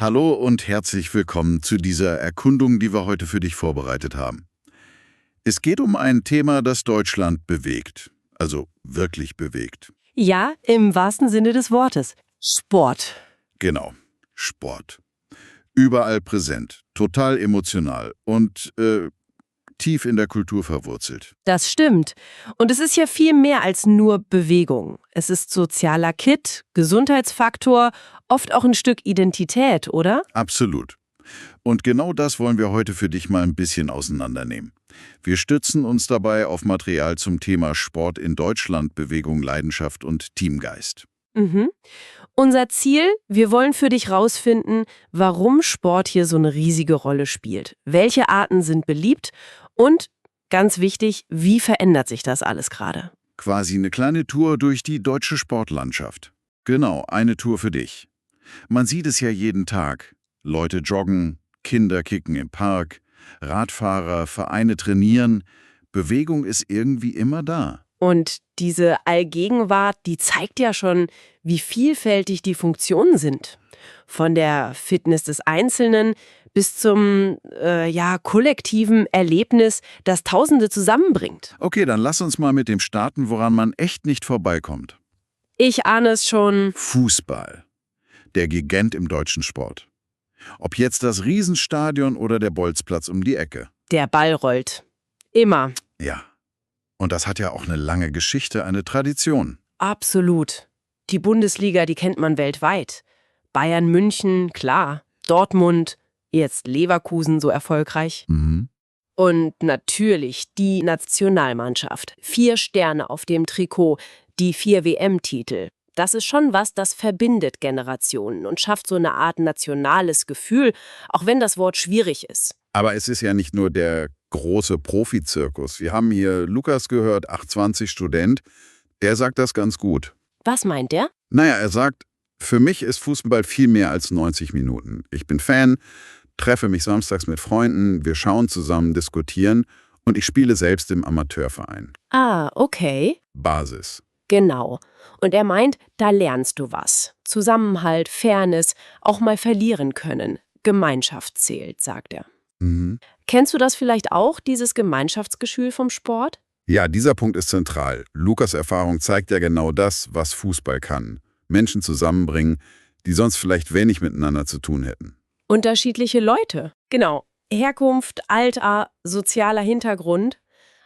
Hallo und herzlich willkommen zu dieser Erkundung, die wir heute für dich vorbereitet haben. Es geht um ein Thema, das Deutschland bewegt. Also wirklich bewegt. Ja, im wahrsten Sinne des Wortes. Sport. Genau. Sport. Überall präsent, total emotional und tief in der Kultur verwurzelt. Das stimmt. Und es ist ja viel mehr als nur Bewegung. Es ist sozialer Kit, Gesundheitsfaktor, oft auch ein Stück Identität, oder? Absolut. Und genau das wollen wir heute für dich mal ein bisschen auseinandernehmen. Wir stützen uns dabei auf Material zum Thema Sport in Deutschland, Bewegung, Leidenschaft und Teamgeist. Mhm. Unser Ziel, wir wollen für dich rausfinden, warum Sport hier so eine riesige Rolle spielt. Welche Arten sind beliebt und, ganz wichtig, wie verändert sich das alles gerade? Quasi eine kleine Tour durch die deutsche Sportlandschaft. Genau, eine Tour für dich. Man sieht es ja jeden Tag. Leute joggen, Kinder kicken im Park, Radfahrer, Vereine trainieren. Bewegung ist irgendwie immer da. Und diese Allgegenwart, die zeigt ja schon, wie vielfältig die Funktionen sind. Von der Fitness des Einzelnen bis zum kollektiven Erlebnis, das Tausende zusammenbringt. Okay, dann lass uns mal mit dem starten, woran man echt nicht vorbeikommt. Ich ahne es schon. Fußball. Der Gigant im deutschen Sport. Ob jetzt das Riesenstadion oder der Bolzplatz um die Ecke. Der Ball rollt. Immer. Ja. Und das hat ja auch eine lange Geschichte, eine Tradition. Absolut. Die Bundesliga, die kennt man weltweit. Bayern München, klar. Dortmund, jetzt Leverkusen so erfolgreich. Mhm. Und natürlich die Nationalmannschaft. 4 Sterne auf dem Trikot, die 4 WM-Titel. Das ist schon was, das verbindet Generationen und schafft so eine Art nationales Gefühl, auch wenn das Wort schwierig ist. Aber es ist ja nicht nur der große Profizirkus. Wir haben hier Lukas gehört, 820 Student. Der sagt das ganz gut. Was meint der? Naja, er sagt, für mich ist Fußball viel mehr als 90 Minuten. Ich bin Fan, treffe mich samstags mit Freunden, wir schauen zusammen, diskutieren und ich spiele selbst im Amateurverein. Ah, okay. Basis. Genau. Und er meint, da lernst du was. Zusammenhalt, Fairness, auch mal verlieren können. Gemeinschaft zählt, sagt er. Mhm. Kennst du das vielleicht auch, dieses Gemeinschaftsgefühl vom Sport? Ja, dieser Punkt ist zentral. Lukas' Erfahrung zeigt ja genau das, was Fußball kann. Menschen zusammenbringen, die sonst vielleicht wenig miteinander zu tun hätten. Unterschiedliche Leute. Genau. Herkunft, Alter, sozialer Hintergrund.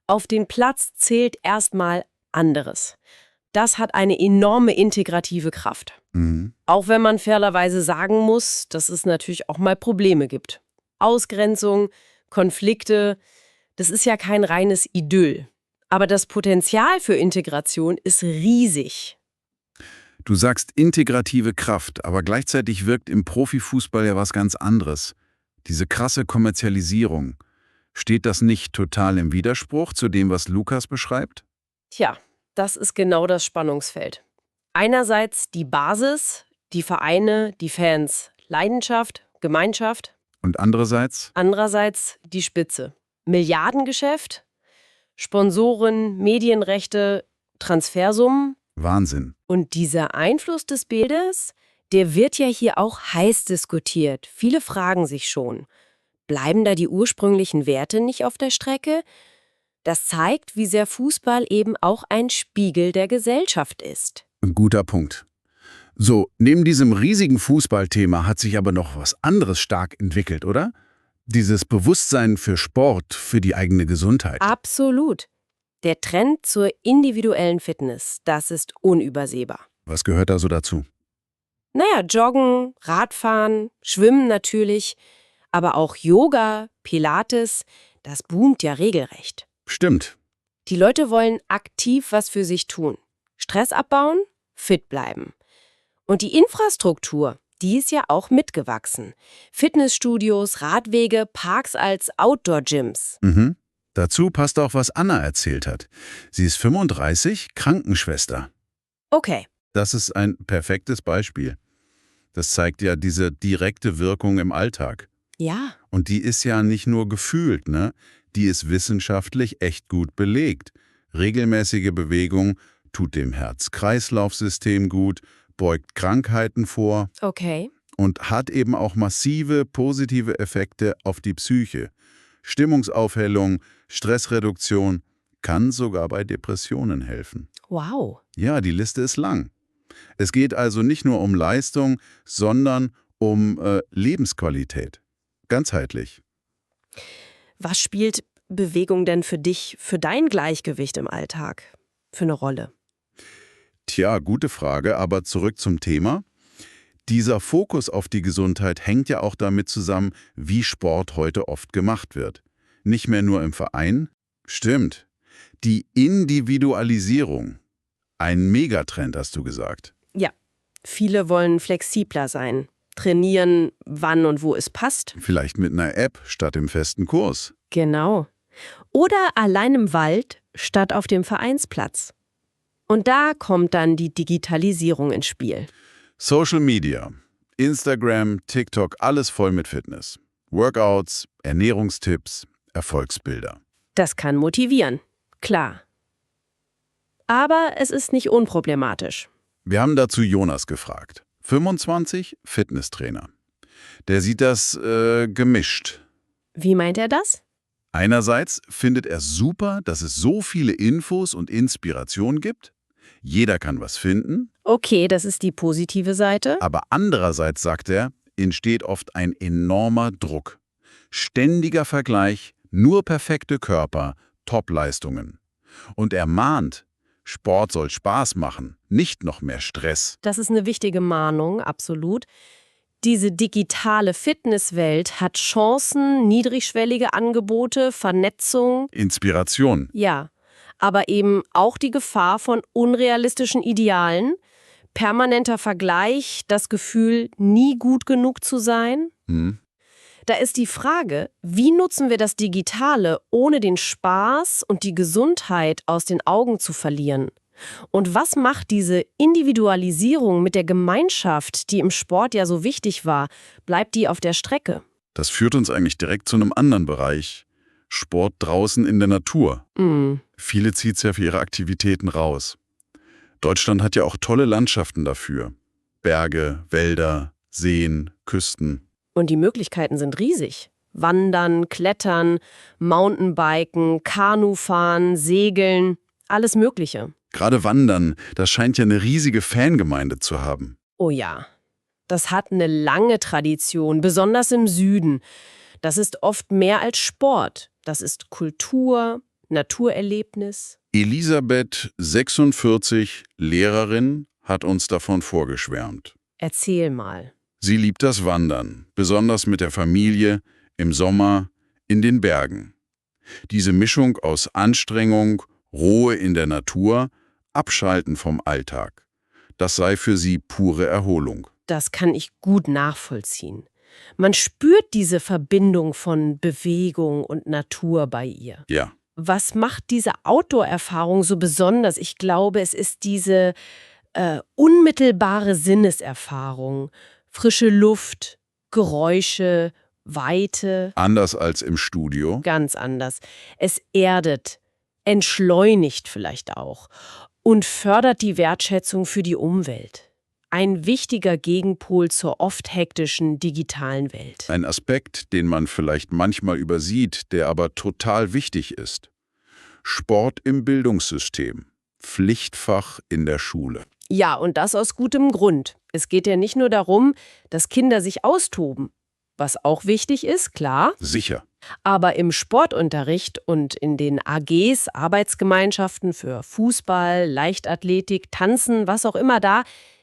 Auf den Platz zählt erstmal anderes. Das hat eine enorme integrative Kraft. Mhm. Auch wenn man fairerweise sagen muss, dass es natürlich auch mal Probleme gibt. Ausgrenzung, Konflikte, das ist ja kein reines Idyll. Aber das Potenzial für Integration ist riesig. Du sagst integrative Kraft, aber gleichzeitig wirkt im Profifußball ja was ganz anderes. Diese krasse Kommerzialisierung. Steht das nicht total im Widerspruch zu dem, was Lukas beschreibt? Tja, das ist genau das Spannungsfeld. Einerseits die Basis, die Vereine, die Fans, Leidenschaft, Gemeinschaft. Und andererseits? Andererseits die Spitze. Milliardengeschäft, Sponsoren, Medienrechte, Transfersummen. Wahnsinn. Und dieser Einfluss des Bildes, der wird ja hier auch heiß diskutiert. Viele fragen sich schon, bleiben da die ursprünglichen Werte nicht auf der Strecke? Das zeigt, wie sehr Fußball eben auch ein Spiegel der Gesellschaft ist. Ein guter Punkt. So, neben diesem riesigen Fußballthema hat sich aber noch was anderes stark entwickelt, oder? Dieses Bewusstsein für Sport, für die eigene Gesundheit. Absolut. Der Trend zur individuellen Fitness, das ist unübersehbar. Was gehört da so dazu? Naja, Joggen, Radfahren, Schwimmen natürlich, aber auch Yoga, Pilates, das boomt ja regelrecht. Stimmt. Die Leute wollen aktiv was für sich tun. Stress abbauen, fit bleiben. Und die Infrastruktur, die ist ja auch mitgewachsen. Fitnessstudios, Radwege, Parks als Outdoor-Gyms. Mhm. Dazu passt auch, was Anna erzählt hat. Sie ist 35, Krankenschwester. Okay. Das ist ein perfektes Beispiel. Das zeigt ja diese direkte Wirkung im Alltag. Ja. Und die ist ja nicht nur gefühlt, ne? Die ist wissenschaftlich echt gut belegt. Regelmäßige Bewegung tut dem Herz-Kreislauf-System gut, beugt Krankheiten vor. Okay. und hat eben auch massive positive Effekte auf die Psyche. Stimmungsaufhellung, Stressreduktion, kann sogar bei Depressionen helfen. Wow. Ja, die Liste ist lang. Es geht also nicht nur um Leistung, sondern um Lebensqualität. Ganzheitlich. Was spielt Bewegung denn für dich, für dein Gleichgewicht im Alltag, für eine Rolle? Tja, gute Frage, aber zurück zum Thema. Dieser Fokus auf die Gesundheit hängt ja auch damit zusammen, wie Sport heute oft gemacht wird. Nicht mehr nur im Verein. Stimmt. Die Individualisierung. Ein Megatrend, hast du gesagt. Ja, viele wollen flexibler sein, trainieren, wann und wo es passt. Vielleicht mit einer App statt im festen Kurs. Genau. Oder allein im Wald statt auf dem Vereinsplatz. Und da kommt dann die Digitalisierung ins Spiel. Social Media, Instagram, TikTok, alles voll mit Fitness. Workouts, Ernährungstipps, Erfolgsbilder. Das kann motivieren, klar. Aber es ist nicht unproblematisch. Wir haben dazu Jonas gefragt. 25, Fitnesstrainer. Der sieht das gemischt. Wie meint er das? Einerseits findet er super, dass es so viele Infos und Inspiration gibt. Jeder kann was finden. Okay, das ist die positive Seite. Aber andererseits, sagt er, entsteht oft ein enormer Druck. Ständiger Vergleich, nur perfekte Körper, Top-Leistungen. Und er mahnt, Sport soll Spaß machen, nicht noch mehr Stress. Das ist eine wichtige Mahnung, absolut. Diese digitale Fitnesswelt hat Chancen, niedrigschwellige Angebote, Vernetzung. Inspiration. Ja, aber eben auch die Gefahr von unrealistischen Idealen, permanenter Vergleich, das Gefühl, nie gut genug zu sein. Da ist die Frage, wie nutzen wir das Digitale, ohne den Spaß und die Gesundheit aus den Augen zu verlieren? Und was macht diese Individualisierung mit der Gemeinschaft, die im Sport ja so wichtig war? Bleibt die auf der Strecke? Das führt uns eigentlich direkt zu einem anderen Bereich. Sport draußen in der Natur. Viele zieht es ja für ihre Aktivitäten raus. Deutschland hat ja auch tolle Landschaften dafür. Berge, Wälder, Seen, Küsten. Und die Möglichkeiten sind riesig. Wandern, Klettern, Mountainbiken, Kanufahren, Segeln, alles Mögliche. Gerade Wandern, das scheint ja eine riesige Fangemeinde zu haben. Oh ja, das hat eine lange Tradition, besonders im Süden. Das ist oft mehr als Sport. Das ist Kultur, Naturerlebnis. Elisabeth, 46, Lehrerin, hat uns davon vorgeschwärmt. Erzähl mal. Sie liebt das Wandern, besonders mit der Familie, im Sommer, in den Bergen. Diese Mischung aus Anstrengung, Ruhe in der Natur, Abschalten vom Alltag. Das sei für sie pure Erholung. Das kann ich gut nachvollziehen. Man spürt diese Verbindung von Bewegung und Natur bei ihr. Ja. Was macht diese Outdoor-Erfahrung so besonders? Ich glaube, es ist diese unmittelbare Sinneserfahrung. Frische Luft, Geräusche, Weite. Anders als im Studio. Ganz anders. Es erdet, entschleunigt vielleicht auch und fördert die Wertschätzung für die Umwelt. Ein wichtiger Gegenpol zur oft hektischen digitalen Welt. Ein Aspekt, den man vielleicht manchmal übersieht, der aber total wichtig ist. Sport im Bildungssystem. Pflichtfach in der Schule. Ja, und das aus gutem Grund. Es geht ja nicht nur darum, dass Kinder sich austoben, was auch wichtig ist, klar. Sicher. Aber im Sportunterricht und in den AGs, Arbeitsgemeinschaften für Fußball, Leichtathletik, Tanzen, was auch immer da,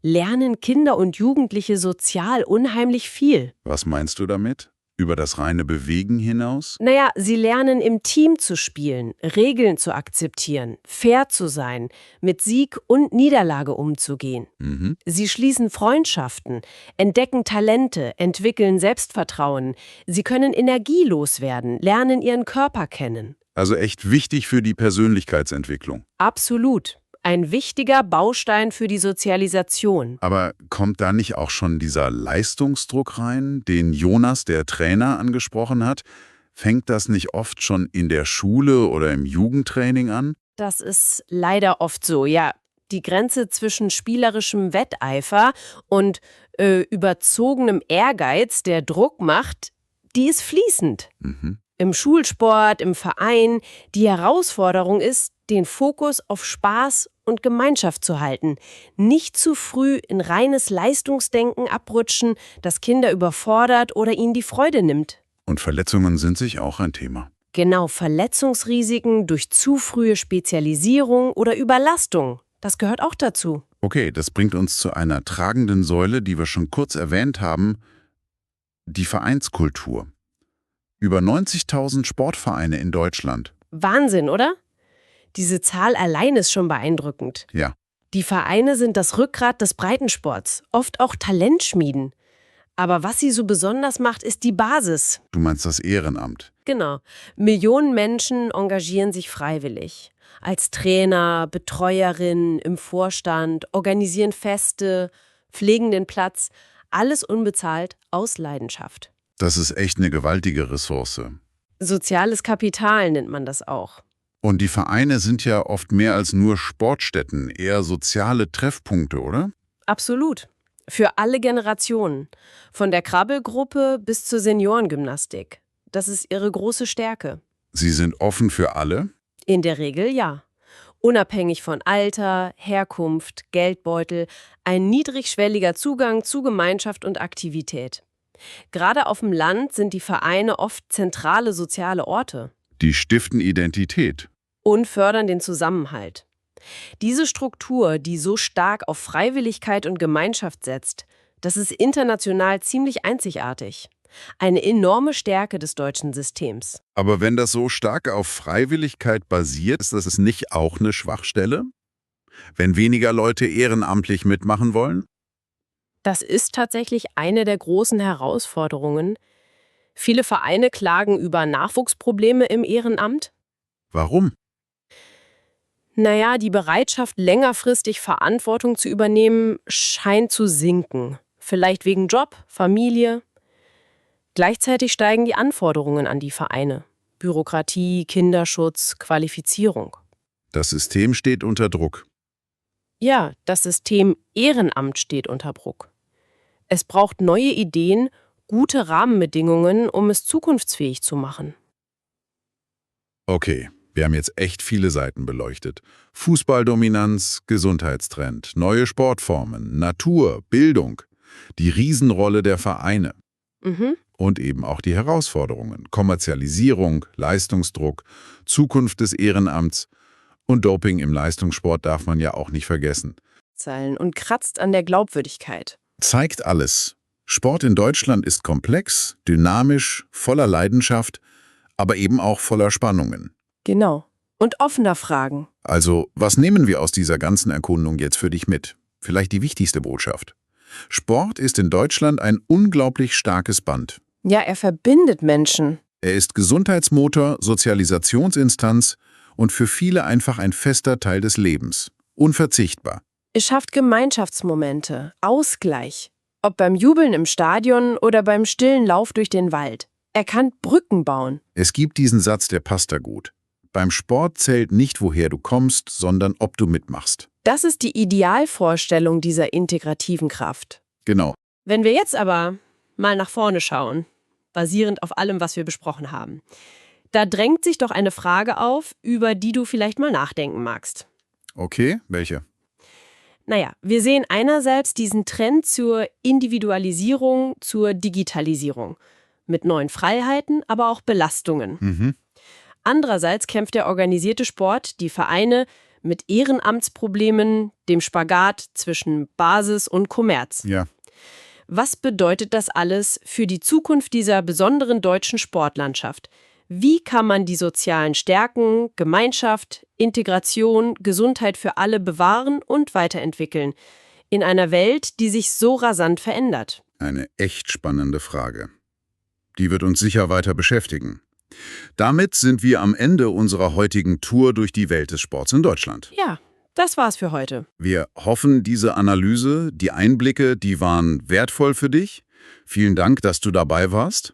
lernen Kinder und Jugendliche sozial unheimlich viel. Was meinst du damit? Über das reine Bewegen hinaus? Naja, sie lernen im Team zu spielen, Regeln zu akzeptieren, fair zu sein, mit Sieg und Niederlage umzugehen. Sie schließen Freundschaften, entdecken Talente, entwickeln Selbstvertrauen. Sie können energielos werden, lernen ihren Körper kennen. Also echt wichtig für die Persönlichkeitsentwicklung. Absolut. Ein wichtiger Baustein für die Sozialisation. Aber kommt da nicht auch schon dieser Leistungsdruck rein, den Jonas, der Trainer, angesprochen hat? Fängt das nicht oft schon in der Schule oder im Jugendtraining an? Das ist leider oft so, ja. Die Grenze zwischen spielerischem Wetteifer und überzogenem Ehrgeiz, der Druck macht, die ist fließend. Mhm. Im Schulsport, im Verein, die Herausforderung ist, den Fokus auf Spaß und Gemeinschaft zu halten. Nicht zu früh in reines Leistungsdenken abrutschen, das Kinder überfordert oder ihnen die Freude nimmt. Und Verletzungen sind sich auch ein Thema. Genau, Verletzungsrisiken durch zu frühe Spezialisierung oder Überlastung. Das gehört auch dazu. Okay, das bringt uns zu einer tragenden Säule, die wir schon kurz erwähnt haben, die Vereinskultur. Über 90.000 Sportvereine in Deutschland. Wahnsinn, oder? Diese Zahl allein ist schon beeindruckend. Ja, Die Vereine sind das Rückgrat des Breitensports, oft auch Talentschmieden. Aber was sie so besonders macht, ist die Basis. du meinst das Ehrenamt. Genau. Millionen Menschen engagieren sich freiwillig. Als Trainer, Betreuerin, im Vorstand, organisieren Feste, pflegen den Platz. Alles unbezahlt aus Leidenschaft. Das ist echt eine gewaltige Ressource. Soziales Kapital nennt man das auch. Und die Vereine sind ja oft mehr als nur Sportstätten, eher soziale Treffpunkte, oder? Absolut. Für alle Generationen. Von der Krabbelgruppe bis zur Seniorengymnastik. Das ist ihre große Stärke. Sie sind offen für alle? In der Regel ja. Unabhängig von Alter, Herkunft, Geldbeutel, ein niedrigschwelliger Zugang zu Gemeinschaft und Aktivität. Gerade auf dem Land sind die Vereine oft zentrale soziale Orte Die stiften Identität. und fördern den Zusammenhalt. Diese Struktur, die so stark auf Freiwilligkeit und Gemeinschaft setzt, das ist international ziemlich einzigartig. Eine enorme Stärke des deutschen Systems. Aber wenn das so stark auf Freiwilligkeit basiert, ist das nicht auch eine Schwachstelle? Wenn weniger Leute ehrenamtlich mitmachen wollen? Das ist tatsächlich eine der großen Herausforderungen. Viele Vereine klagen über Nachwuchsprobleme im Ehrenamt. Warum? Naja, die Bereitschaft, längerfristig Verantwortung zu übernehmen, scheint zu sinken. Vielleicht wegen Job, Familie. Gleichzeitig steigen die Anforderungen an die Vereine. Bürokratie, Kinderschutz, Qualifizierung. Das System steht unter Druck. Ja, das System Ehrenamt steht unter Druck. Es braucht neue Ideen, gute Rahmenbedingungen, um es zukunftsfähig zu machen. Okay, wir haben jetzt echt viele Seiten beleuchtet. Fußballdominanz, Gesundheitstrend, neue Sportformen, Natur, Bildung, die Riesenrolle der Vereine Mhm. und eben auch die Herausforderungen. Kommerzialisierung, Leistungsdruck, Zukunft des Ehrenamts und Doping im Leistungssport darf man ja auch nicht vergessen. Zeilen und kratzt an der Glaubwürdigkeit. Zeigt alles. Sport in Deutschland ist komplex, dynamisch, voller Leidenschaft, aber eben auch voller Spannungen. Genau. Und offener Fragen. Also, was nehmen wir aus dieser ganzen Erkundung jetzt für dich mit? Vielleicht die wichtigste Botschaft. Sport ist in Deutschland ein unglaublich starkes Band. Ja, er verbindet Menschen. Er ist Gesundheitsmotor, Sozialisationsinstanz und für viele einfach ein fester Teil des Lebens. Unverzichtbar. Er schafft Gemeinschaftsmomente, Ausgleich. Ob beim Jubeln im Stadion oder beim stillen Lauf durch den Wald. Er kann Brücken bauen. Es gibt diesen Satz, der passt da gut. Beim Sport zählt nicht, woher du kommst, sondern ob du mitmachst. Das ist die Idealvorstellung dieser integrativen Kraft. Genau. Wenn wir jetzt aber mal nach vorne schauen, basierend auf allem, was wir besprochen haben, da drängt sich doch eine Frage auf, über die du vielleicht mal nachdenken magst. Okay, welche? Naja, wir sehen einerseits diesen Trend zur Individualisierung, zur Digitalisierung. Mit neuen Freiheiten, aber auch Belastungen. Andererseits kämpft der organisierte Sport, die Vereine, mit Ehrenamtsproblemen, dem Spagat zwischen Basis und Kommerz. Ja. Was bedeutet das alles für die Zukunft dieser besonderen deutschen Sportlandschaft? Wie kann man die sozialen Stärken, Gemeinschaft, Integration, Gesundheit für alle bewahren und weiterentwickeln? In einer Welt, die sich so rasant verändert. Eine echt spannende Frage. Die wird uns sicher weiter beschäftigen. Damit sind wir am Ende unserer heutigen Tour durch die Welt des Sports in Deutschland. Ja, das war's für heute. Wir hoffen, diese Analyse, die Einblicke, die waren wertvoll für dich. Vielen Dank, dass du dabei warst.